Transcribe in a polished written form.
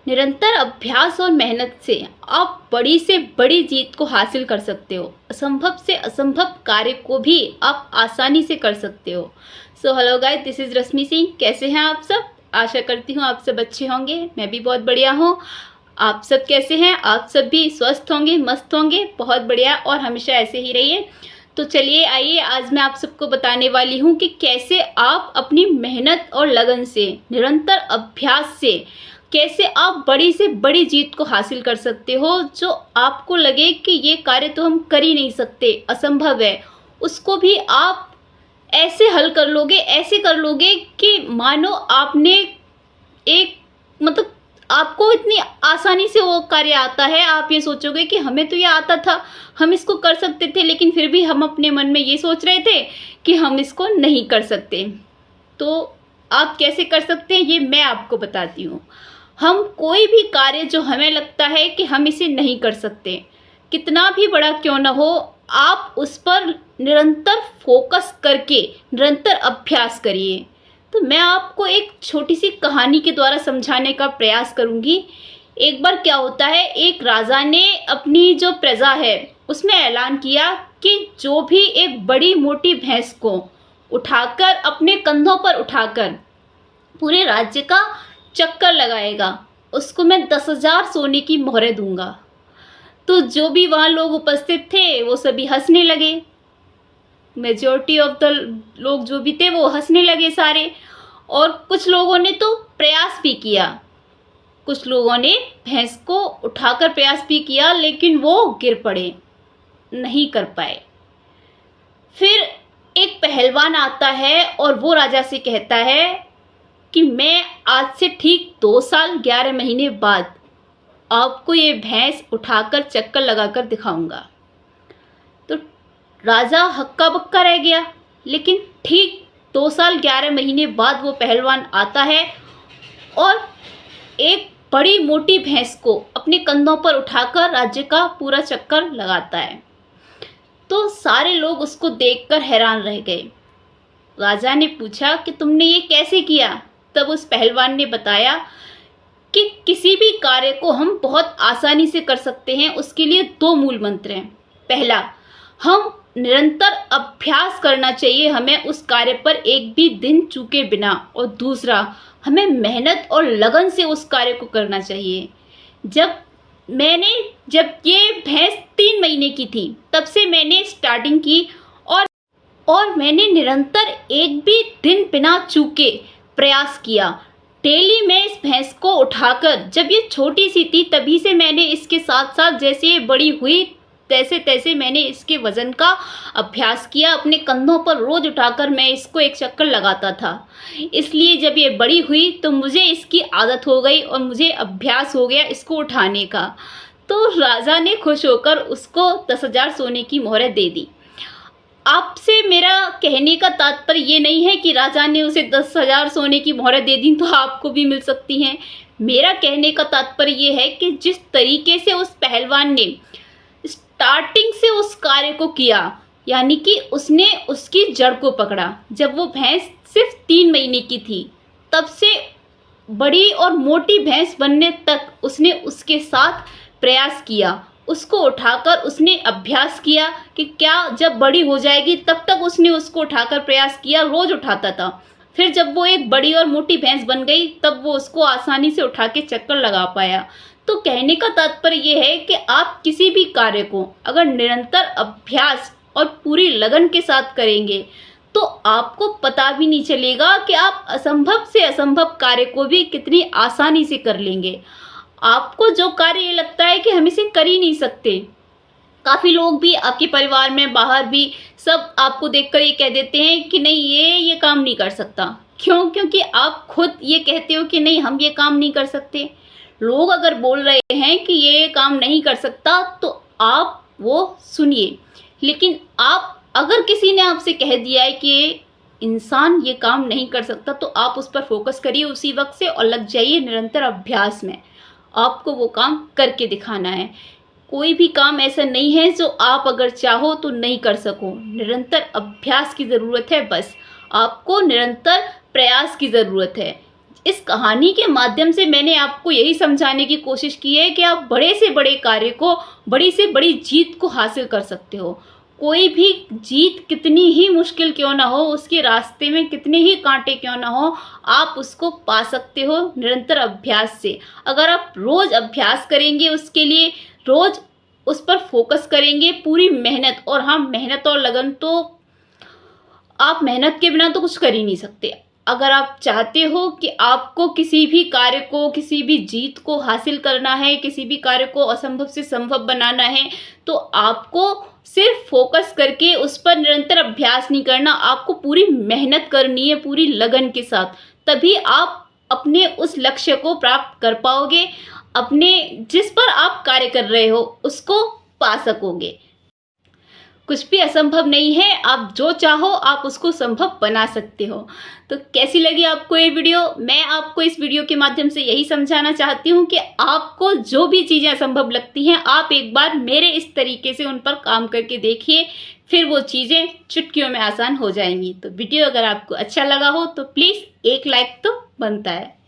निरंतर अभ्यास और मेहनत से आप बड़ी से बड़ी जीत को हासिल कर सकते हो। असंभव से असंभव कार्य को भी आप आसानी से कर सकते हो। So hello guys, this is Rashmi Singh. कैसे हैं आप सब? आशा करती हूँ आप सब अच्छे होंगे। मैं भी बहुत बढ़िया हूँ। आप सब कैसे हैं? आप सब भी स्वस्थ होंगे, मस्त होंगे। बहुत बढ़िया, और हमेशा ऐसे ही रहिए। तो चलिए आइए, आज मैं आप सबको बताने वाली हूँ कि कैसे आप अपनी मेहनत और लगन से, निरंतर अभ्यास से कैसे आप बड़ी से बड़ी जीत को हासिल कर सकते हो। जो आपको लगे कि ये कार्य तो हम कर ही नहीं सकते, असंभव है, उसको भी आप ऐसे हल कर लोगे, ऐसे कर लोगे कि मानो आपने एक मतलब आपको इतनी आसानी से वो कार्य आता है। आप ये सोचोगे कि हमें तो ये आता था, हम इसको कर सकते थे, लेकिन फिर भी हम अपने मन में ये सोच रहे थे कि हम इसको नहीं कर सकते। तो आप कैसे कर सकते हैं, ये मैं आपको बताती हूँ। हम कोई भी कार्य जो हमें लगता है कि हम इसे नहीं कर सकते, कितना भी बड़ा क्यों ना हो, आप उस पर निरंतर फोकस करके निरंतर अभ्यास करिए। तो मैं आपको एक छोटी सी कहानी के द्वारा समझाने का प्रयास करूंगी। एक बार क्या होता है, एक राजा ने अपनी जो प्रजा है उसमें ऐलान किया कि जो भी एक बड़ी मोटी भैंस को उठाकर, अपने कंधों पर उठाकर पूरे राज्य का चक्कर लगाएगा, उसको मैं 10,000 सोने की मोहरें दूंगा। तो जो भी वहाँ लोग उपस्थित थे वो सभी हंसने लगे। मेजॉरिटी ऑफ द लोग जो भी थे वो हंसने लगे सारे। और कुछ लोगों ने तो प्रयास भी किया, कुछ लोगों ने भैंस को उठाकर प्रयास भी किया, लेकिन वो गिर पड़े, नहीं कर पाए। फिर एक पहलवान आता है और वो राजा से कहता है कि मैं आज से ठीक 2 साल 11 महीने बाद आपको ये भैंस उठाकर चक्कर लगाकर दिखाऊंगा। तो राजा हक्का बक्का रह गया, लेकिन ठीक 2 साल 11 महीने बाद वो पहलवान आता है और एक बड़ी मोटी भैंस को अपने कंधों पर उठाकर राज्य का पूरा चक्कर लगाता है। तो सारे लोग उसको देखकर हैरान रह गए। राजा ने पूछा कि तुमने ये कैसे किया? तब उस पहलवान ने बताया कि किसी भी कार्य को हम बहुत आसानी से कर सकते हैं, उसके लिए 2 मूल मंत्र हैं। पहला, हम निरंतर अभ्यास करना चाहिए, हमें उस कार्य पर एक भी दिन चूके बिना। और दूसरा, हमें मेहनत और लगन से उस कार्य को करना चाहिए। जब ये भैंस 3 महीने की थी, तब से मैंने स्टार्टिंग की और मैंने निरंतर एक भी दिन बिना चूके प्रयास किया। डेली मैं इस भैंस को उठाकर, जब ये छोटी सी थी तभी से मैंने इसके साथ साथ जैसे ये बड़ी हुई तैसे तैसे मैंने इसके वजन का अभ्यास किया। अपने कंधों पर रोज उठाकर मैं इसको एक चक्कर लगाता था। इसलिए जब ये बड़ी हुई तो मुझे इसकी आदत हो गई और मुझे अभ्यास हो गया इसको उठाने का। तो राजा ने खुश होकर उसको 10,000 सोने की मोहरें दे दी। आपसे मेरा कहने का तात्पर्य ये नहीं है कि राजा ने उसे 10,000 सोने की मोहरें दे दी तो आपको भी मिल सकती हैं। मेरा कहने का तात्पर्य ये है कि जिस तरीके से उस पहलवान ने स्टार्टिंग से उस कार्य को किया, यानी कि उसने उसकी जड़ को पकड़ा। जब वो भैंस सिर्फ 3 महीने की थी, तब से बड़ी और मोटी भैंस बनने तक उसने उसके साथ प्रयास किया। उसको उठाकर उसने अभ्यास किया कि क्या जब बड़ी हो जाएगी, तब तक उसने उसको उठाकर प्रयास किया, रोज उठाता था। फिर जब वो एक बड़ी और मोटी भैंस बन गई, तब वो उसको आसानी से उठा के चक्कर लगा पाया। तो कहने का तात्पर्य ये है कि आप किसी भी कार्य को अगर निरंतर अभ्यास और पूरी लगन के साथ करेंगे तो आपको पता भी नहीं चलेगा कि आप असंभव से असंभव कार्य को भी कितनी आसानी से कर लेंगे। आपको जो कार्य ये लगता है कि हम इसे कर ही नहीं सकते, काफ़ी लोग भी आपके परिवार में, बाहर भी, सब आपको देखकर ये कह देते हैं कि नहीं ये काम नहीं कर सकता। क्यों? क्योंकि आप खुद ये कहते हो कि नहीं हम ये काम नहीं कर सकते। लोग अगर बोल रहे हैं कि ये काम नहीं कर सकता तो आप वो सुनिए, लेकिन आप अगर किसी ने आपसे कह दिया है कि ये इंसान ये काम नहीं कर सकता, तो आप उस पर फोकस करिए उसी वक्त से और लग जाइए निरंतर अभ्यास में। आपको वो काम करके दिखाना है। कोई भी काम ऐसा नहीं है जो आप अगर चाहो तो नहीं कर सको। निरंतर अभ्यास की ज़रूरत है, बस आपको निरंतर प्रयास की ज़रूरत है। इस कहानी के माध्यम से मैंने आपको यही समझाने की कोशिश की है कि आप बड़े से बड़े कार्य को, बड़ी से बड़ी जीत को हासिल कर सकते हो। कोई भी जीत कितनी ही मुश्किल क्यों ना हो, उसके रास्ते में कितने ही कांटे क्यों ना हो, आप उसको पा सकते हो निरंतर अभ्यास से। अगर आप रोज अभ्यास करेंगे, उसके लिए रोज उस पर फोकस करेंगे, पूरी मेहनत, और हाँ, मेहनत और लगन तो आप मेहनत के बिना तो कुछ कर ही नहीं सकते। अगर आप चाहते हो कि आपको किसी भी कार्य को, किसी भी जीत को हासिल करना है, किसी भी कार्य को असंभव से संभव बनाना है, तो आपको सिर्फ फोकस करके उस पर निरंतर अभ्यास नहीं करना, आपको पूरी मेहनत करनी है, पूरी लगन के साथ। तभी आप अपने उस लक्ष्य को प्राप्त कर पाओगे, अपने जिस पर आप कार्य कर रहे हो उसको पा सकोगे। कुछ भी असंभव नहीं है, आप जो चाहो आप उसको संभव बना सकते हो। तो कैसी लगी आपको ये वीडियो? मैं आपको इस वीडियो के माध्यम से यही समझाना चाहती हूँ कि आपको जो भी चीज़ें असंभव लगती हैं, आप एक बार मेरे इस तरीके से उन पर काम करके देखिए, फिर वो चीज़ें चुटकियों में आसान हो जाएंगी। तो वीडियो अगर आपको अच्छा लगा हो तो प्लीज़ एक लाइक तो बनता है।